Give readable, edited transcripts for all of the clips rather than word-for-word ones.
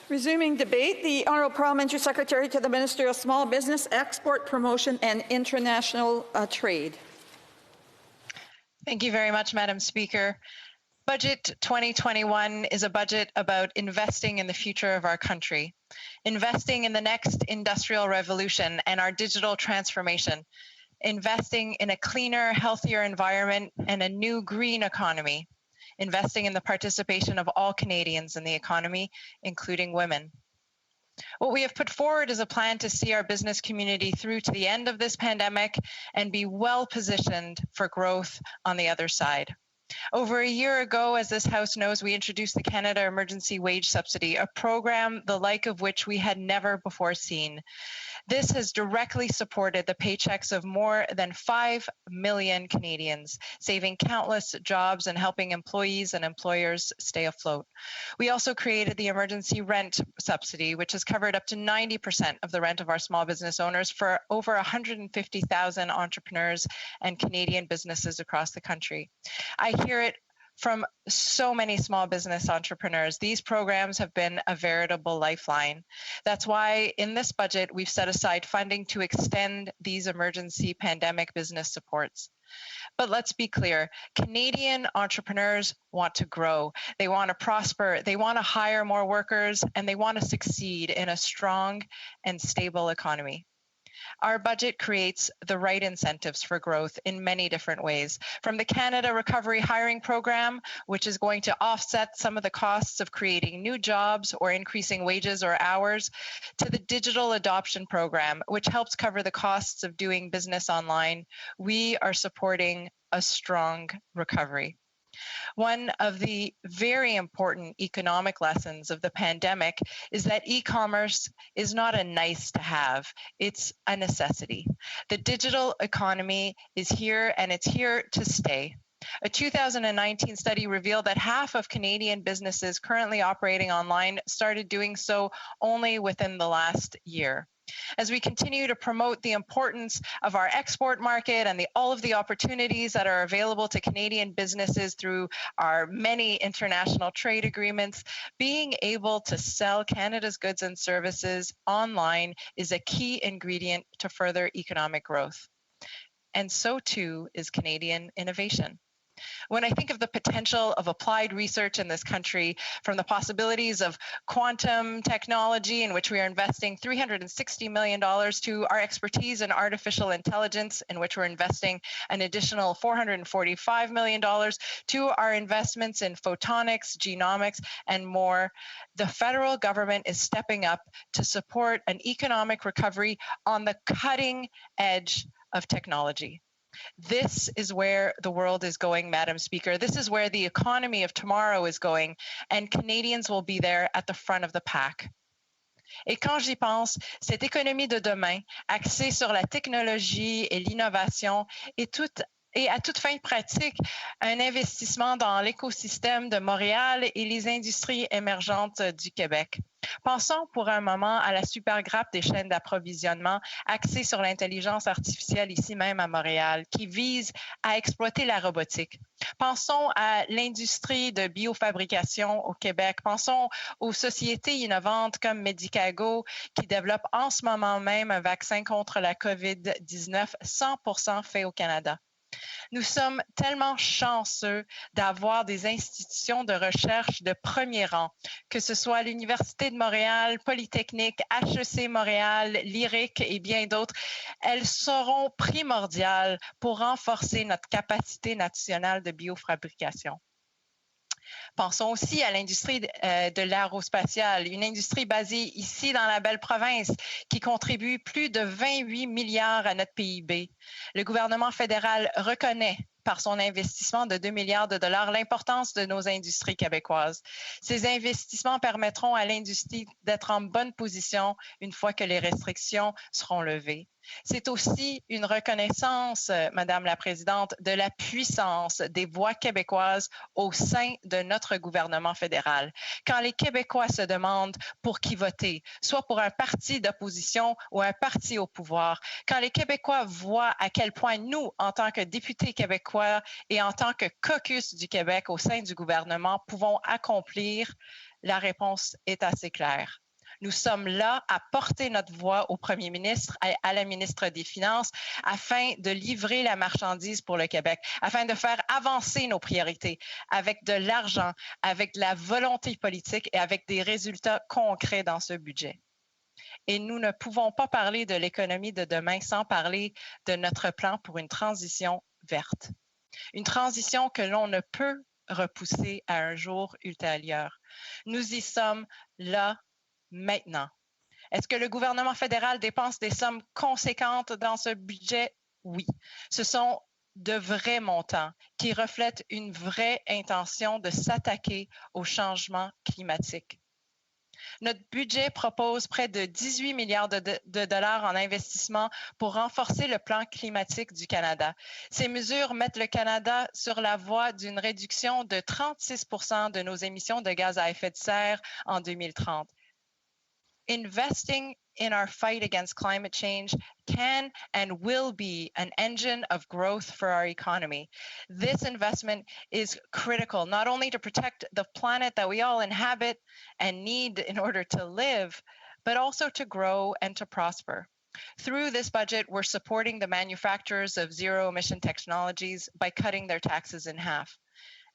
Resuming debate, the Honourable Parliamentary Secretary to the Minister of Small Business, Export Promotion and International Trade. Thank you very much, Madam Speaker. Budget 2021 is a budget about investing in the future of our country, investing in the next industrial revolution and our digital transformation, investing in a cleaner, healthier environment and a new green economy, investing in the participation of all Canadians in the economy, including women. What we have put forward is a plan to see our business community through to the end of this pandemic and be well positioned for growth on the other side. Over a year ago, as this House knows, we introduced the Canada Emergency Wage Subsidy, a program the like of which we had never before seen. This has directly supported the paychecks of more than 5 million Canadians, saving countless jobs and helping employees and employers stay afloat. We also created the Emergency Rent Subsidy, which has covered up to 90% of the rent of our small business owners for over 150,000 entrepreneurs and Canadian businesses across the country. I hear it from so many small business entrepreneurs. These programs have been a veritable lifeline. That's why in this budget, we've set aside funding to extend these emergency pandemic business supports. But let's be clear, Canadian entrepreneurs want to grow, they want to prosper, they want to hire more workers, and they want to succeed in a strong and stable economy. Our budget creates the right incentives for growth in many different ways, from the Canada Recovery Hiring Program, which is going to offset some of the costs of creating new jobs or increasing wages or hours, to the Digital Adoption Program, which helps cover the costs of doing business online. We are supporting a strong recovery. One of the very important economic lessons of the pandemic is that e-commerce is not a nice to have, it's a necessity. The digital economy is here and it's here to stay. A 2019 study revealed that half of Canadian businesses currently operating online started doing so only within the last year. As we continue to promote the importance of our export market and all of the opportunities that are available to Canadian businesses through our many international trade agreements, being able to sell Canada's goods and services online is a key ingredient to further economic growth. And so too is Canadian innovation. When I think of the potential of applied research in this country, from the possibilities of quantum technology, in which we are investing $360 million, to our expertise in artificial intelligence, in which we're investing an additional $445 million, to our investments in photonics, genomics, and more, the federal government is stepping up to support an economic recovery on the cutting edge of technology. This is where the world is going, Madam Speaker. This is where the economy of tomorrow is going, and Canadians will be there at the front of the pack. Et quand j'y pense, cette économie de demain, axée sur la technologie et l'innovation, et à toute fin pratique, un investissement dans l'écosystème de Montréal et les industries émergentes du Québec. Pensons pour un moment à la super grappe des chaînes d'approvisionnement axée sur l'intelligence artificielle ici même à Montréal, qui vise à exploiter la robotique. Pensons à l'industrie de biofabrication au Québec. Pensons aux sociétés innovantes comme Medicago qui développent en ce moment même un vaccin contre la COVID-19 100% fait au Canada. Nous sommes tellement chanceux d'avoir des institutions de recherche de premier rang, que ce soit l'Université de Montréal, Polytechnique, HEC Montréal, l'IRIC et bien d'autres. Elles seront primordiales pour renforcer notre capacité nationale de biofabrication. Pensons aussi à l'industrie de l'aérospatiale, une industrie basée ici dans la belle province qui contribue plus de 28 milliards à notre PIB. Le gouvernement fédéral reconnaît par son investissement de 2 milliards de dollars l'importance de nos industries québécoises. Ces investissements permettront à l'industrie d'être en bonne position une fois que les restrictions seront levées. C'est aussi une reconnaissance, Madame la Présidente, de la puissance des voix québécoises au sein de notre notre gouvernement fédéral. Quand les Québécois se demandent pour qui voter, soit pour un parti d'opposition ou un parti au pouvoir, quand les Québécois voient à quel point nous, en tant que députés québécois et en tant que caucus du Québec au sein du gouvernement, pouvons accomplir, la réponse est assez claire. Nous sommes là à porter notre voix au premier ministre et à la ministre des Finances afin de livrer la marchandise pour le Québec, afin de faire avancer nos priorités avec de l'argent, avec de la volonté politique et avec des résultats concrets dans ce budget. Et nous ne pouvons pas parler de l'économie de demain sans parler de notre plan pour une transition verte. Une transition que l'on ne peut repousser à un jour ultérieur. Nous y sommes là maintenant. Est-ce que le gouvernement fédéral dépense des sommes conséquentes dans ce budget? Oui. Ce sont de vrais montants qui reflètent une vraie intention de s'attaquer au changement climatique. Notre budget propose près de 18 milliards de dollars en investissement pour renforcer le plan climatique du Canada. Ces mesures mettent le Canada sur la voie d'une réduction de 36 % de nos émissions de gaz à effet de serre en 2030. Investing in our fight against climate change can and will be an engine of growth for our economy. This investment is critical, not only to protect the planet that we all inhabit and need in order to live, but also to grow and to prosper. Through this budget, we're supporting the manufacturers of zero-emission technologies by cutting their taxes in half.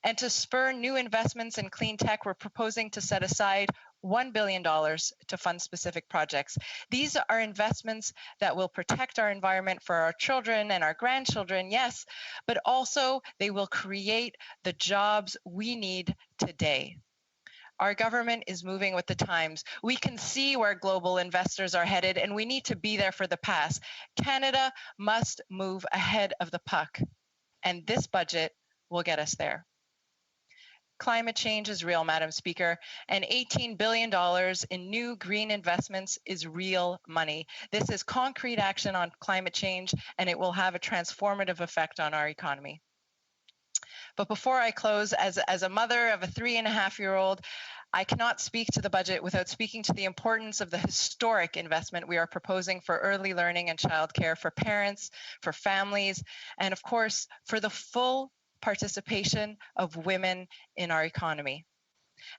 And to spur new investments in clean tech, we're proposing to set aside $1 billion to fund specific projects. These are investments that will protect our environment for our children and our grandchildren, yes, but also they will create the jobs we need today. Our government is moving with the times. We can see where global investors are headed, and we need to be there for the past. Canada must move ahead of the puck, and this budget will get us there. Climate change is real, Madam Speaker, and $18 billion in new green investments is real money. This is concrete action on climate change, and it will have a transformative effect on our economy. But before I close, as a mother of a 3.5-year-old, I cannot speak to the budget without speaking to the importance of the historic investment we are proposing for early learning and childcare for parents, for families, and of course, for the full participation of women in our economy.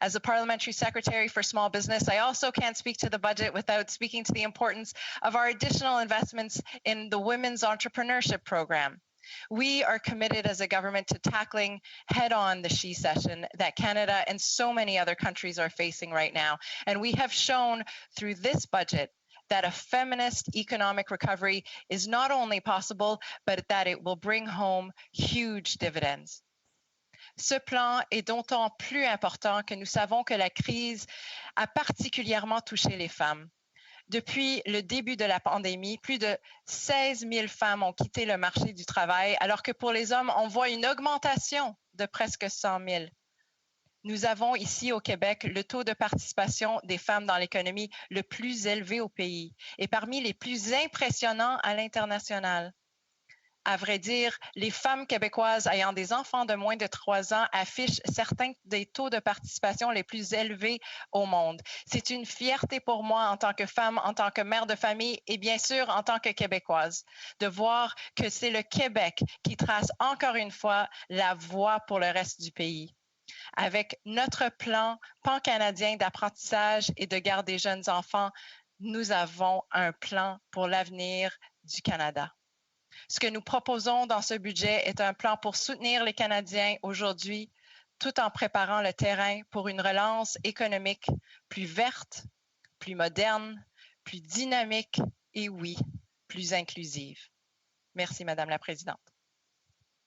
As a parliamentary secretary for small business, I also can't speak to the budget without speaking to the importance of our additional investments in the Women's Entrepreneurship Program. We are committed as a government to tackling head-on the she-cession that Canada and so many other countries are facing right now. And we have shown through this budget that a feminist economic recovery is not only possible, but that it will bring home huge dividends. Ce plan est d'autant plus important que nous savons que la crise a particulièrement touché les femmes. Depuis le début de la pandémie, plus de 16 000 femmes ont quitté le marché du travail, alors que pour les hommes, on voit une augmentation de presque 100 000. Nous avons ici au Québec le taux de participation des femmes dans l'économie le plus élevé au pays et parmi les plus impressionnants à l'international. À vrai dire, les femmes québécoises ayant des enfants de moins de 3 ans affichent certains des taux de participation les plus élevés au monde. C'est une fierté pour moi en tant que femme, en tant que mère de famille et bien sûr en tant que Québécoise, de voir que c'est le Québec qui trace encore une fois la voie pour le reste du pays. Avec notre plan pan-canadien d'apprentissage et de garde des jeunes enfants, nous avons un plan pour l'avenir du Canada. Ce que nous proposons dans ce budget est un plan pour soutenir les Canadiens aujourd'hui, tout en préparant le terrain pour une relance économique plus verte, plus moderne, plus dynamique et oui, plus inclusive. Merci, Madame la Présidente.